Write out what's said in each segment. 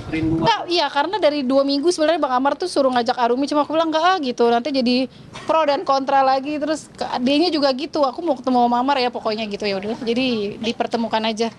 kerinduan. Enggak, iya karena dari 2 minggu sebenarnya Bang Amar tuh suruh ngajak Arumi, cuma aku bilang enggak gitu, nanti jadi pro dan kontra lagi, terus adiknya juga gitu, aku mau ketemu sama Amar ya pokoknya gitu, ya udah jadi dipertemukan aja.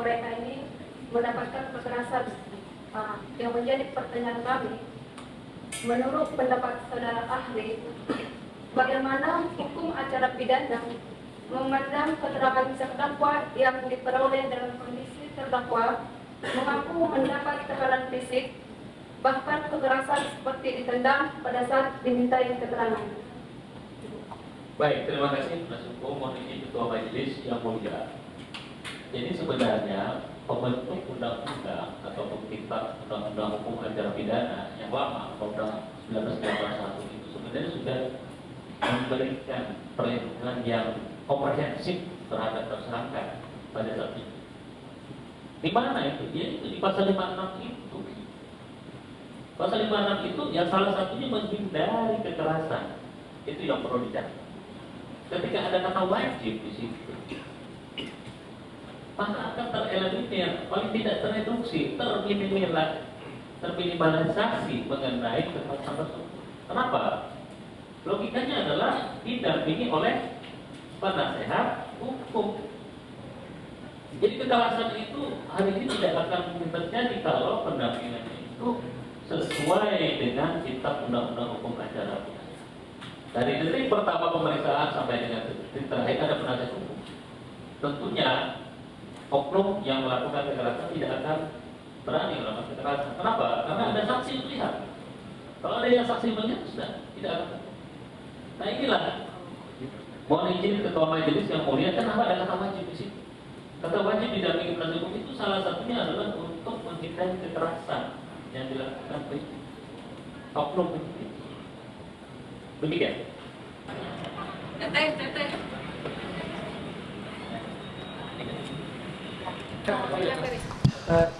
Mereka ini mendapatkan kekerasan. Yang menjadi pertanyaan kami, menurut pendapat saudara ahli, bagaimana hukum acara pidana memandang keterangan terdakwa yang diperoleh dalam kondisi terdakwa mengaku mendapat tekanan fisik, bahkan kekerasan seperti ditendang pada saat dimintai keterangan. Baik, terima kasih Mas Hukum, mohon izin Ketua Majelis yang mulia. Jadi sebenarnya pembentuk undang-undang atau pencipta undang-undang hukum acara pidana yang lama, Undang 1981 itu sebenarnya sudah memberikan perlindungan yang komprehensif terhadap tersangka pada saat itu. Di mana itu? Ya itu di pasal 56 itu. Pasal 56 itu yang salah satunya menghindari kekerasan. Itu yang perlu dicatat. Ketika ada kata wajib di situ, maka akan tereliminir, paling tidak tereduksi, terminimalisasi mengenai kekerasan tersebut. Kenapa? Logikanya adalah didampingi oleh penasehat hukum. Jadi kekerasan itu hari ini tidak akan mungkin terjadi kalau pendampingan itu sesuai dengan kitab undang-undang hukum acara pidana. Dari detik pertama pemeriksaan sampai dengan detik terakhir ada penasihat hukum. Tentunya oknum yang melakukan kekerasan tidak akan berani melakukan kekerasan. Kenapa? Karena ada saksi melihat. Kalau ada yang saksi melihat sudah tidak akan. Nah inilah, mohon izin Ketua Majelis yang mulia, kenapa ada kata wajib di situ? Kata wajib didampingi penasihat hukum itu salah satunya adalah untuk menghindari kekerasan yang dilakukan oleh oknum itu. Demikian. Teteh.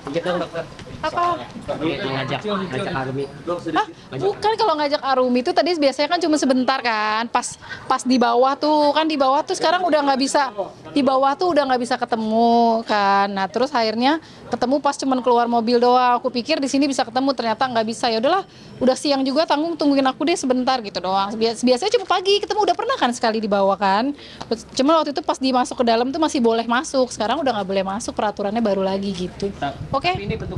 Dikit dong dokter. Apa? Ngajak Arumi. Hah? Bukan, kalau ngajak Arumi itu tadi biasanya kan cuma sebentar kan, pas di bawah tuh kan, di bawah tuh sekarang udah nggak bisa, di bawah tuh udah nggak bisa ketemu kan. Nah terus akhirnya ketemu pas cuman keluar mobil doang. Aku pikir di sini bisa ketemu, ternyata nggak bisa. Ya udahlah, udah siang juga, tungguin aku deh sebentar gitu doang. Biasanya cuma pagi ketemu, udah pernah kan sekali di bawah kan. Cuma waktu itu pas dimasuk ke dalam tuh masih boleh masuk, sekarang udah nggak boleh masuk, peraturannya baru lagi gitu. Oke? Ini bentuk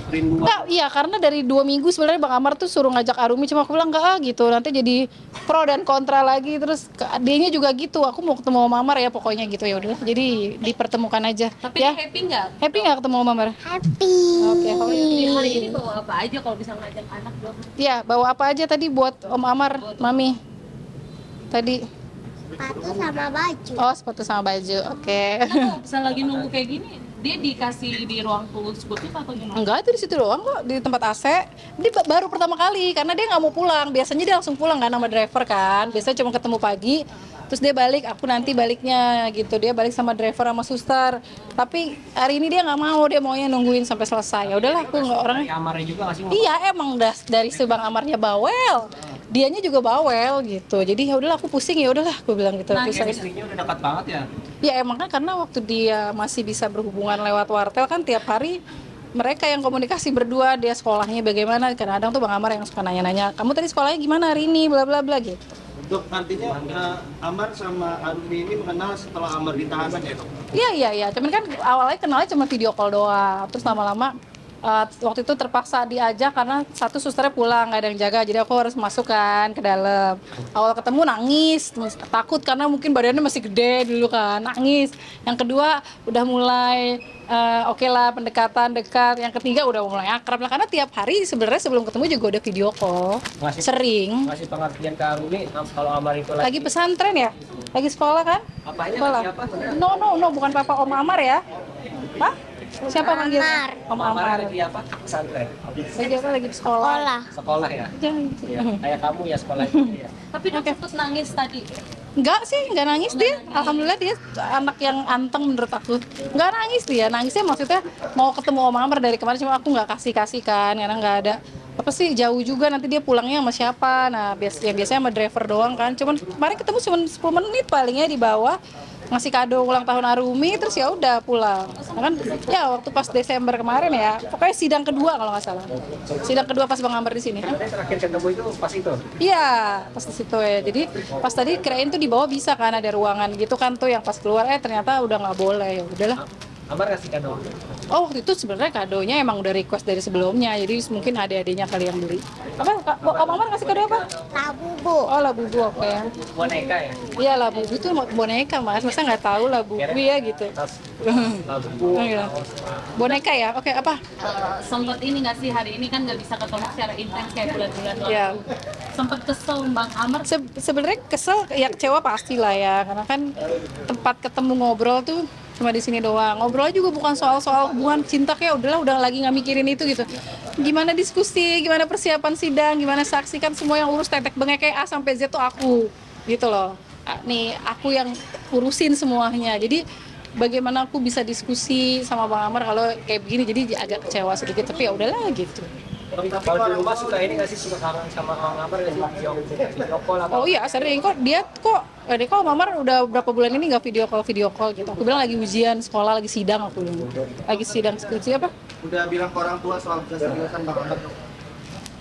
kerinduan. Enggak, iya karena dari 2 minggu sebenarnya Bang Amar tuh suruh ngajak Arumi, cuma aku bilang enggak gitu, nanti jadi pro dan kontra lagi, terus adiknya juga gitu, aku mau ketemu sama Amar ya pokoknya gitu, ya udah jadi dipertemukan aja. Tapi ya. happy nggak? Happy nggak ketemu sama Amar? Happy. Oke, Hari ini bawa apa aja kalau bisa ngajak anak dong? Iya, bawa apa aja tadi buat Om Amar, Mami? Tadi. Sepatu sama baju. Oh, sepatu sama baju. Oke. Kalau bisa lagi nunggu kayak gini, dia dikasih di ruang tunggu eksekutif atau gimana? Enggak, itu di situ doang kok, di tempat AC. Dia baru pertama kali karena dia nggak mau pulang. Biasanya dia langsung pulang kan sama driver kan. Biasanya cuma ketemu pagi, terus dia balik, aku nanti baliknya gitu. Dia balik sama driver sama suster. Tapi hari ini dia nggak mau, dia maunya nungguin sampai selesai. Ya udahlah, aku nggak orangnya. Kamarnya juga nggak sih? Iya, emang dari si Bang Amarnya bawel. Dianya juga bawel gitu. Jadi ya udahlah, aku pusing, ya udahlah aku bilang gitu. Nah, Istrinya udah dekat banget ya. Ya emang kan karena waktu dia masih bisa berhubungan lewat wartel kan tiap hari mereka yang komunikasi berdua, dia sekolahnya bagaimana, kadang-kadang tuh Bang Amar yang suka nanya-nanya, kamu tadi sekolahnya gimana hari ini, bla bla bla gitu. Dok, nantinya Amar sama Arumi ini mengenal setelah Amar ditahanan ya dok? Iya, cuman kan awalnya kenalnya cuma video call doang, terus lama-lama waktu itu terpaksa diajak karena satu susternya pulang, nggak ada yang jaga, jadi aku harus masukkan ke dalam. Awal ketemu nangis, takut karena mungkin badannya masih gede dulu kan, nangis. Yang kedua udah mulai oke lah, pendekatan dekat. Yang ketiga udah mulai akrab lah, karena tiap hari sebenarnya sebelum ketemu juga udah video call, sering. Masih pengertian ke Arumi kalau Amar itu Lagi pesantren ya, lagi sekolah kan? Apanya Sekolah. siapa? No, bukan Papa, Om Amar ya. Pak? Siapa manggilnya? Om Amar. Lagi apa? Pesantren. Lagi apa? Lagi sekolah. Sekolah ya. Jangan gitu. Iya. Kayak kamu ya sekolah itu ya. Tapi dok sempet nangis tadi. Enggak sih, enggak nangis dia. Alhamdulillah dia anak yang anteng menurut aku. Enggak nangis dia. Nangisnya maksudnya mau ketemu Om Amar dari kemarin, cuma aku enggak kasih kan karena enggak ada apa sih jauh juga, nanti dia pulangnya sama siapa. Nah biasanya sama driver doang kan, cuman kemarin ketemu cuma 10 menit palingnya di bawah, ngasih kado ulang tahun Arumi, terus ya udah pulang. Nah, kan ya waktu pas Desember kemarin ya, pokoknya sidang kedua kalau nggak salah, sidang kedua pas Bang Amar di sini. Berarti terakhir ketemu itu pas itu. Iya, pas di situ ya. Jadi pas tadi kirain tuh di bawah bisa kan ada ruangan gitu kan tuh, yang pas keluar ternyata udah nggak boleh. Ya udahlah. Amar kasih kado. Oh, waktu itu sebenarnya kadonya emang udah request dari sebelumnya, jadi mungkin adik-adiknya kali yang beli. Apa? Om Amar ngasih kado apa? Labubu. Oh, labubu, oke. Boneka ya. Iya, labubu itu boneka, Mas. Masa nggak tahu labubu ya gitu. Labu. Oh, iya. Boneka ya? Oke, apa? Sempet ini nggak sih, hari ini kan nggak bisa ketemu secara intens kayak bulan-bulan lalu. Ya. Sempet kesel Bang Amar. Sebenarnya kesel, ya kecewa pasti lah ya, karena kan tempat ketemu ngobrol tuh cuma di sini doang. Ngobrol juga bukan soal hubungan cinta, kayak udah lagi nggak mikirin itu gitu. Gimana diskusi, gimana persiapan sidang, gimana saksi, kan semua yang urus tetek bengek kayak A sampai Z tuh aku gitu loh. Nih aku yang urusin semuanya. Jadi bagaimana aku bisa diskusi sama Bang Amar kalau kayak begini, jadi agak kecewa sedikit, tapi ya udahlah gitu. Kalau di rumah suka ini nggak sih, suka kangen sama Bang Amar nggak sih? Video call apa? Oh iya, sering kok. Dia kok Mamar udah berapa bulan ini nggak video call gitu. Aku bilang lagi ujian sekolah, lagi sidang aku bilang. Lagi sidang skripsi apa? Udah bilang ke orang tua soal keseriusan Bang Amar?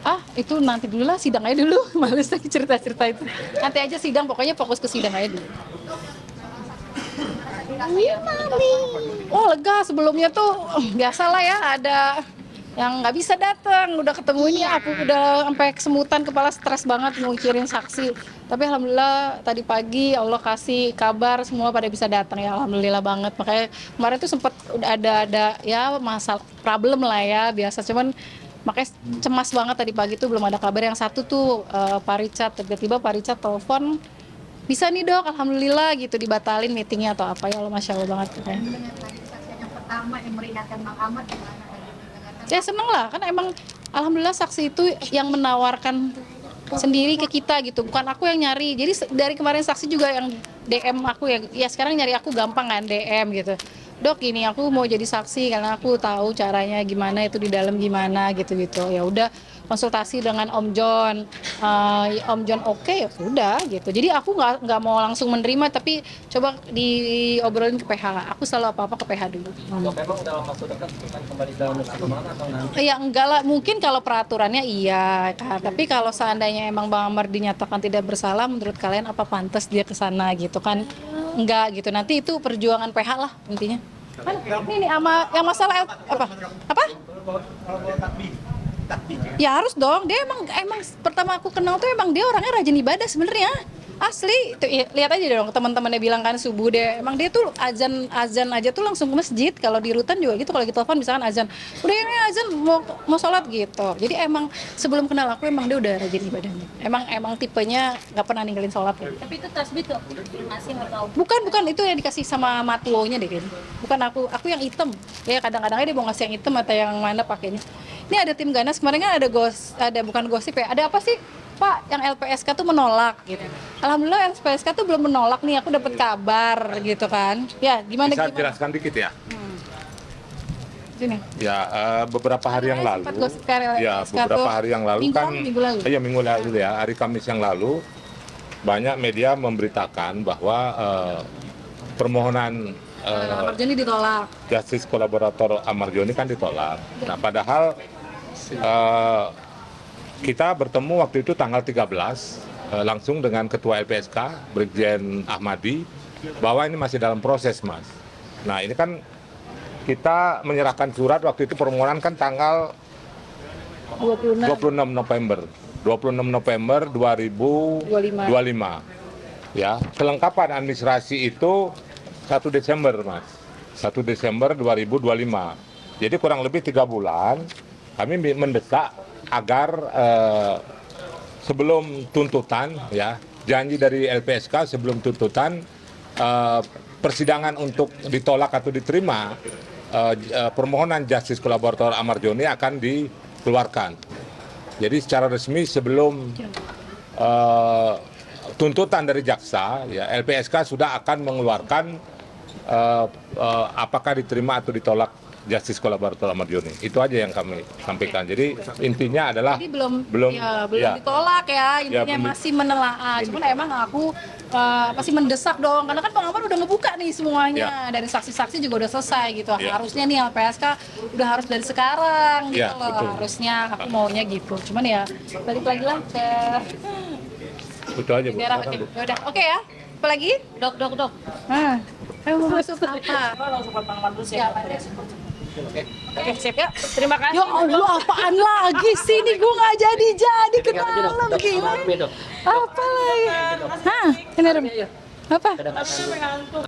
Ah, itu nanti dulu lah, sidang aja dulu. Males lagi cerita-cerita itu. Nanti aja sidang, pokoknya fokus ke sidang aja dulu. Oh lega, sebelumnya tuh biasa lah ya, ada yang nggak bisa datang, udah ketemu ini aku udah sampai kesemutan, kepala stres banget mikirin saksi. Tapi alhamdulillah tadi pagi Allah kasih kabar semua pada bisa datang ya, alhamdulillah banget. Makanya kemarin tuh sempat udah ada ya masalah problem lah ya biasa, cuman makanya cemas banget tadi pagi tuh belum ada kabar. Yang satu tuh Pak Richard, tiba-tiba Pak Richard telepon, bisa nih dok, alhamdulillah gitu, dibatalin meetingnya atau apa ya Allah, masya Allah banget. Yang pertama yang meringankan Bang Amar gimana? Ya seneng lah, kan emang alhamdulillah saksi itu yang menawarkan sendiri ke kita gitu, bukan aku yang nyari. Jadi dari kemarin saksi juga yang DM aku ya sekarang nyari aku gampang kan, DM gitu. Dok ini aku mau jadi saksi karena aku tahu caranya gimana, itu di dalam gimana gitu-gitu. Ya udah konsultasi dengan Om John, Om John oke, ya udah gitu. Jadi aku nggak mau langsung menerima, tapi coba diobrolin ke PH. Aku selalu apa-apa ke PH dulu. Dok, emang dalam waktu dekat akan kembali ke Nusa Kambangan atau nanti? Ya enggak lah, mungkin kalau peraturannya iya kan. Tapi kalau seandainya emang Bang Amar dinyatakan tidak bersalah, menurut kalian apa pantas dia ke sana gitu kan? Enggak gitu. Nanti itu perjuangan PH lah intinya. Kan ini sama yang masalah apa? Apa? Ya harus dong. Dia emang pertama aku kenal tuh emang dia orangnya rajin ibadah sebenarnya. Asli, tuh, lihat aja dong teman-temannya bilang kan subuh deh. Emang dia tuh azan aja tuh langsung ke masjid. Kalau di rutan juga gitu, kalau lagi telepon misalkan azan, udah ini azan mau sholat gitu. Jadi emang sebelum kenal aku emang dia udah rajin ibadahnya. Emang tipenya nggak pernah ninggalin sholat ya. Tapi itu tasbih tuh masih atau Bukan itu yang dikasih sama matuonya deh kayaknya. Bukan aku yang hitam. Ya kadang-kadang dia mau ngasih yang hitam atau yang mana pakainya. Ini ada tim ganas kemarin kan ada bukan gosip ya. Ada apa sih? Pak, yang LPSK tuh menolak gitu. Alhamdulillah LPSK tuh belum menolak nih, aku dapat kabar gitu kan. Ya, gimana? Bisa jelaskan dikit ya? Sini. Ya, beberapa hari yang lalu. Sempat gosip kan Ya, LPSK beberapa tuh hari yang lalu minggu lalu. Iya, minggu lalu ya, hari Kamis yang lalu banyak media memberitakan bahwa permohonan Amar Joni ditolak. Justice kolaborator Amar Joni kan ditolak. Nah, padahal kita bertemu waktu itu tanggal 13 langsung dengan Ketua LPSK, Brigjen Ahmadi, bahwa ini masih dalam proses, Mas. Nah, ini kan kita menyerahkan surat waktu itu permohonan kan tanggal 26 November 2025. Ya, kelengkapan administrasi itu 1 Desember, Mas. 1 Desember 2025. Jadi kurang lebih 3 bulan kami mendesak agar sebelum tuntutan, ya, janji dari LPSK sebelum tuntutan, persidangan untuk ditolak atau diterima permohonan Justice kolaborator Amar Joni akan dikeluarkan. Jadi secara resmi sebelum tuntutan dari jaksa, ya, LPSK sudah akan mengeluarkan apakah diterima atau ditolak justice kolaborator Ahmad Yani. Itu aja yang kami sampaikan. Jadi intinya adalah Jadi belum ya. ditolak ya, intinya belum. masih menelaah. Cuman emang aku pasti mendesak dong, karena kan Bang Amar udah ngebuka nih semuanya, dari saksi-saksi juga udah selesai gitu. Ya. Harusnya nih LPSK udah harus dari sekarang gitu Ya, loh. betul. Harusnya aku maunya gitu. Cuman ya balik lagi lah ke Itu aja Bu. daerah. Silakan, Bu. Yaudah, oke ya. Apa lagi? Dok. Ayo mau masuk apa? Langsung Bang Amar dulu Ya, siap. Oke, siap ya. Terima kasih. ya Allah, apaan lagi sih nih, gue nggak jadi ke dalam gila. Apa lagi? Hah? Ini Rum. Apa? Sampai ngantuk.